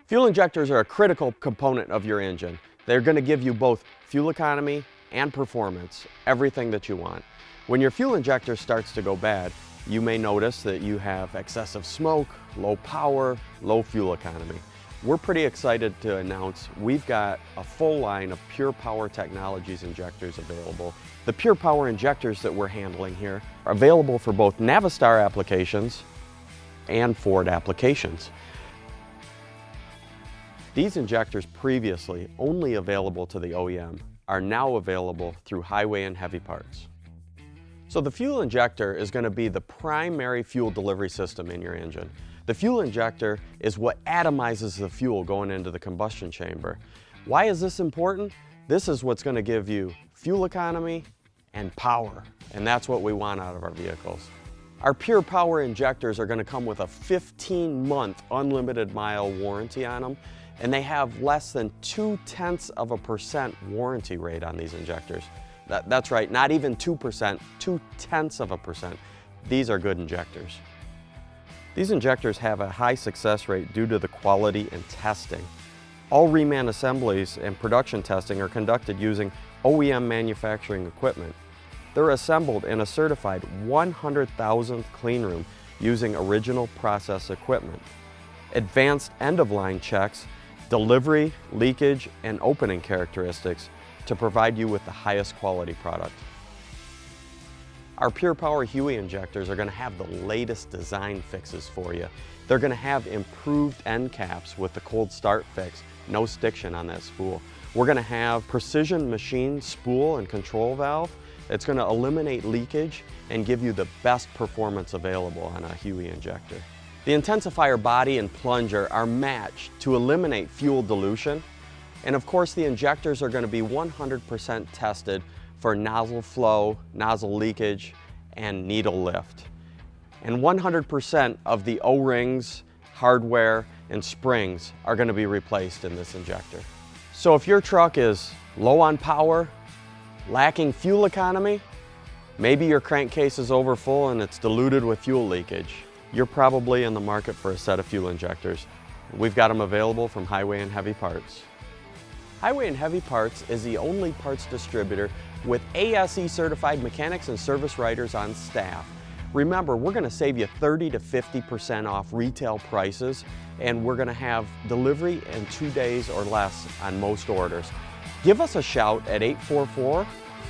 Fuel injectors are a critical component of your engine. They're going to give you both fuel economy and performance, everything that you want. When your fuel injector starts to go bad, you may notice that you have excessive smoke, low power, low fuel economy. We're pretty excited to announce we've got a full line of Pure Power Technologies injectors available. The Pure Power injectors that we're handling here are available for both Navistar applications and Ford applications. These injectors, previously only available to the OEM, are now available through highway and heavy parts. So the fuel injector is going to be the primary fuel delivery system in your engine. The fuel injector is what atomizes the fuel going into the combustion chamber. Why is this important? This is what's going to give you fuel economy and power, and that's what we want out of our vehicles. Our Pure Power injectors are going to come with a 15-month unlimited mile warranty on them, and they have less than 0.2% warranty rate on these injectors. That's right, not even 2%, 0.2%. These are good injectors. These injectors have a high success rate due to the quality and testing. All Reman assemblies and production testing are conducted using OEM manufacturing equipment. They're assembled in a certified 100,000th clean room using original process equipment. Advanced end-of-line checks, delivery, leakage, and opening characteristics to provide you with the highest quality product. Our Pure Power HUE injectors are going to have the latest design fixes for you. They're going to have improved end caps with the cold start fix, no stiction on that spool. We're going to have precision machine spool and control valve. It's going to eliminate leakage and give you the best performance available on a HUE injector. The intensifier body and plunger are matched to eliminate fuel dilution. And of course, the injectors are going to be 100% tested for nozzle flow, nozzle leakage, and needle lift. And 100% of the O-rings, hardware, and springs are going to be replaced in this injector. So if your truck is low on power, lacking fuel economy, maybe your crankcase is overfull and it's diluted with fuel leakage, you're probably in the market for a set of fuel injectors. We've got them available from Highway and Heavy Parts. Highway and Heavy Parts is the only parts distributor with ASE certified mechanics and service writers on staff. Remember, we're going to save you 30 to 50% off retail prices, and we're going to have delivery in 2 days or less on most orders. Give us a shout at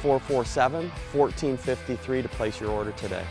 844-447-1453 to place your order today.